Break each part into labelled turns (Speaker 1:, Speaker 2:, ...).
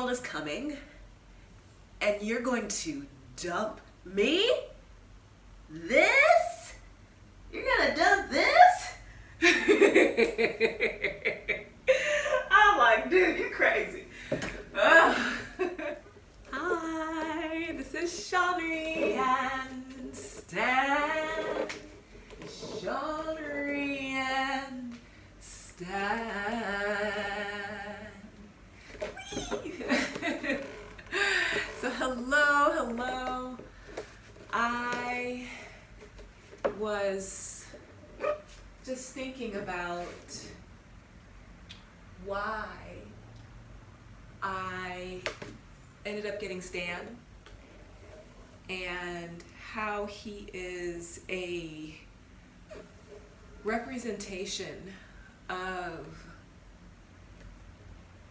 Speaker 1: world is coming and you're going to dump me? This? You're gonna dump this? I'm like, dude, you're crazy. Hi, this is Shawnrey and Stan. Shawnrey and Stan. So hello. I was just thinking about why I ended up getting Stan and how he is a representation of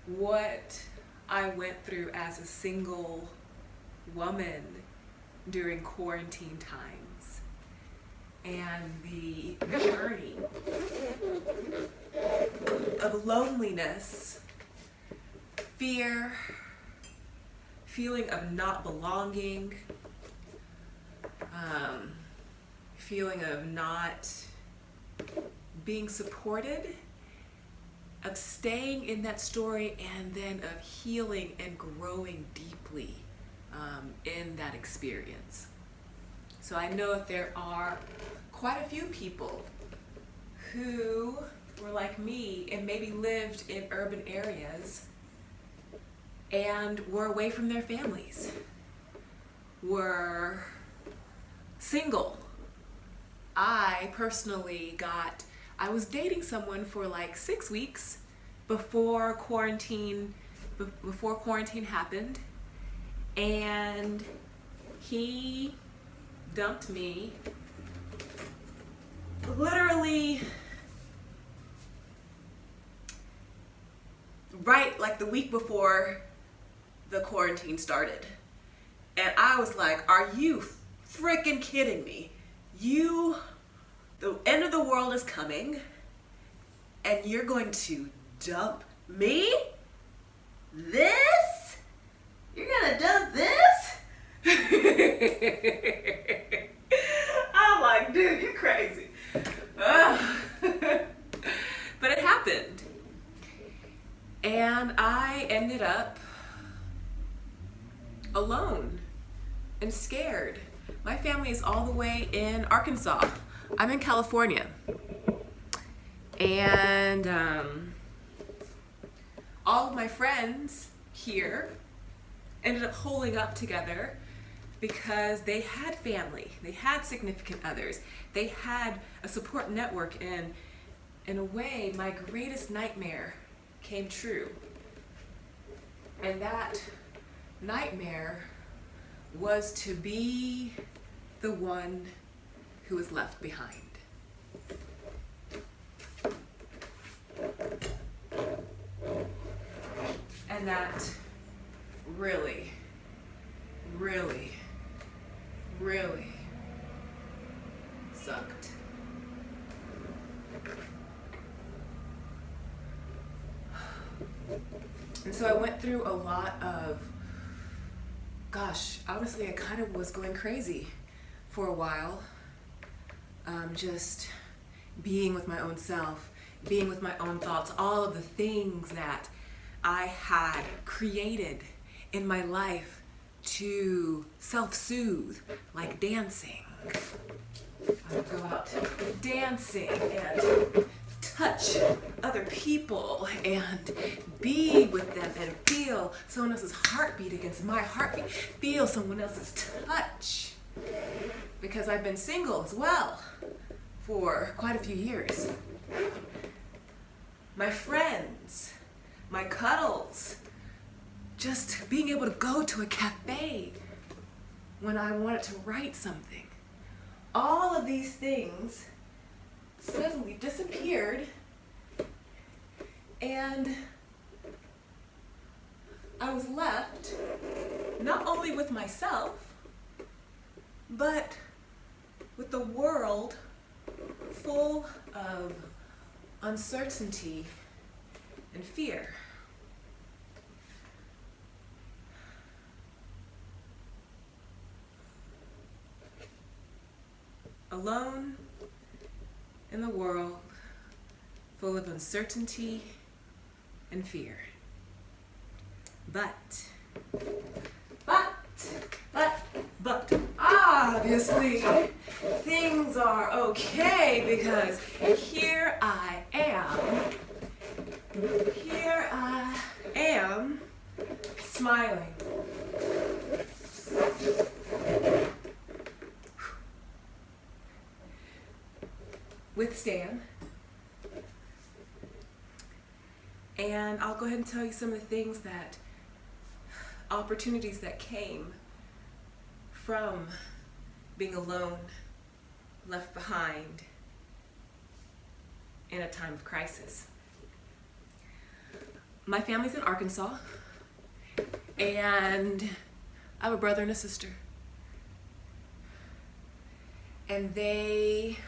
Speaker 1: what I went through as a single woman during quarantine times and the journey of loneliness, fear, feeling of not belonging, feeling of not being supported, of staying in that story, and then of healing and growing deeply in that experience. So I know that there are quite a few people who were like me and maybe lived in urban areas and were away from their families, were single. I personally I was dating someone for like 6 weeks before quarantine happened, and he dumped me literally right like the week before the quarantine started. And I was like, are you freaking kidding me? The end of the world is coming and you're going to dump me? This? You're gonna dump this? I'm like, dude, you're crazy. But it happened. And I ended up alone and scared. My family is all the way in Arkansas. I'm in California. And all of my friends here ended up holding up together because they had family, they had significant others, they had a support network, and in a way, my greatest nightmare came true. And that nightmare was to be the one who was left behind. And that really, really, really sucked. And so I went through a lot of, honestly, I kind of was going crazy for a while. Just being with my own self, being with my own thoughts, all of the things that I had created in my life to self-soothe, like dancing. I would go out dancing and touch other people and be with them and feel someone else's heartbeat against my heartbeat, feel someone else's touch. Because I've been single as well for quite a few years. My friends, my cuddles, just being able to go to a cafe when I wanted to write something. All of these things suddenly disappeared, and I was left not only with myself, but with the world full of uncertainty and fear. alone in the world full of uncertainty and fear. But, obviously, things are okay because here I am smiling. With Stan. And I'll go ahead and tell you some of the things that, opportunities that came from being alone, left behind in a time of crisis. My family's in Arkansas, and I have a brother and a sister. And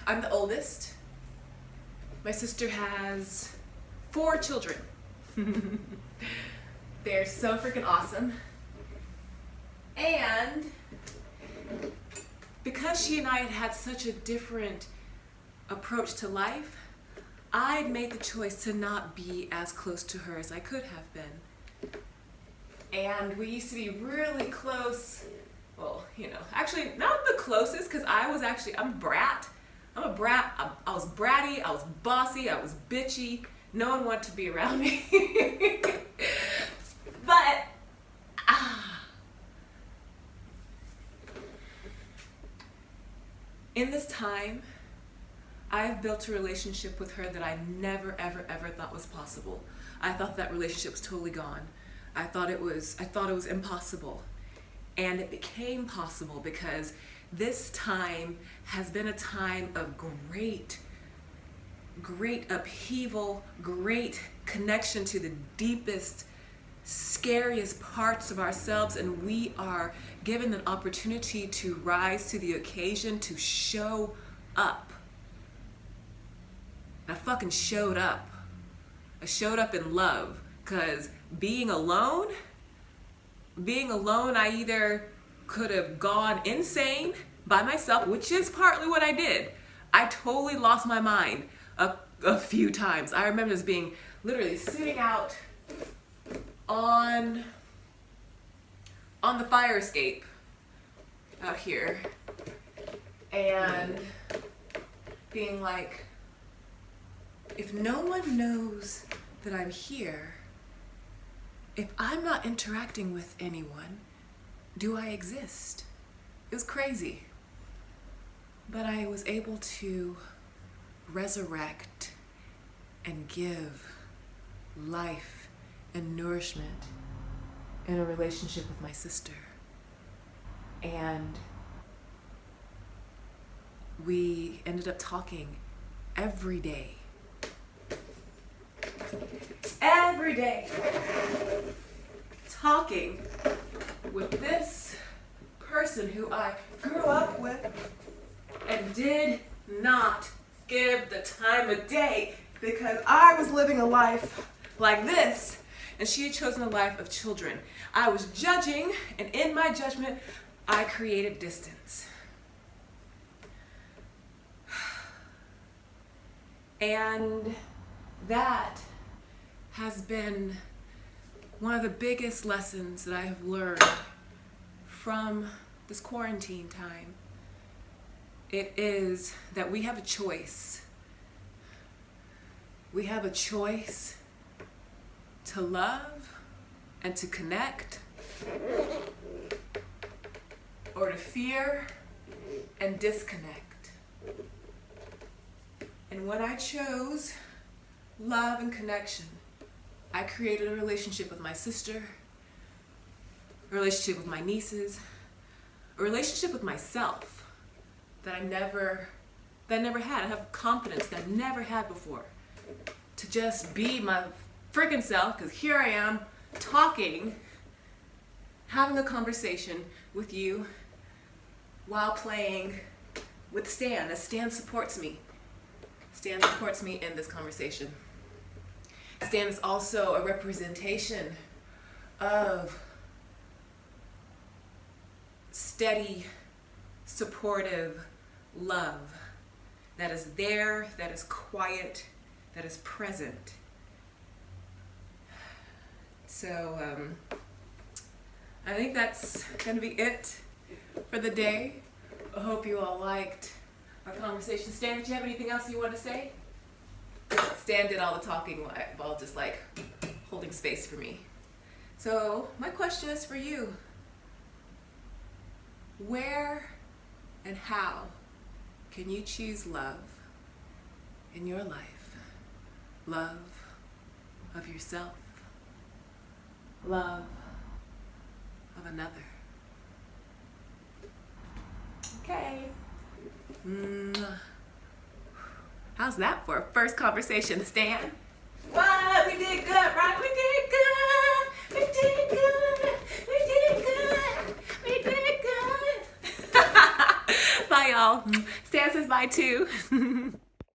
Speaker 1: I'm the oldest. My sister has 4 children. They're so freaking awesome. And because she and I had such a different approach to life, I'd made the choice to not be as close to her as I could have been. And we used to be really close. Well, actually not the closest, because I'm a brat. I was bratty, I was bossy, I was bitchy. No one wanted to be around me. But, in this time, I've built a relationship with her that I never, ever, ever thought was possible. I thought that relationship was totally gone. I thought it was impossible. And it became possible because this time has been a time of great upheaval, great connection to the deepest, scariest parts of ourselves, and we are given an opportunity to rise to the occasion, to show up. I fucking showed up. I showed up in love, because being alone, I either could have gone insane by myself, which is partly what I did. I totally lost my mind a few times. I remember just being literally sitting out on the fire escape out here and being like, if no one knows that I'm here, if I'm not interacting with anyone, do I exist? It was crazy. But I was able to resurrect and give life and nourishment in a relationship with my sister. And we ended up talking every day. Every day. Talking with this person who I grew up with and did not give the time of day, because I was living a life like this and she had chosen a life of children. I was judging, and in my judgment, I created distance. And that has been one of the biggest lessons that I have learned from this quarantine time. It is that we have a choice. We have a choice to love and to connect, or to fear and disconnect. And when I chose love and connection, I created a relationship with my sister, a relationship with my nieces, a relationship with myself that I never had. I have confidence that I never had before. To just be my freaking self, because here I am talking, having a conversation with you while playing with Stan, as Stan supports me. Stan supports me in this conversation. Stan is also a representation of steady, supportive, love that is there, that is quiet, that is present. So I think that's gonna be it for the day. I hope you all liked our conversation. Stan, did you have anything else you want to say? Stan did all the talking while just like holding space for me. So my question is for you. Where and how can you choose love in your life? Love of yourself. Love of another. Okay. How's that for a first conversation, Stan? What? We did good, right? We did good. We did good. We did good. We did good. Bye, y'all. Stan says bye too.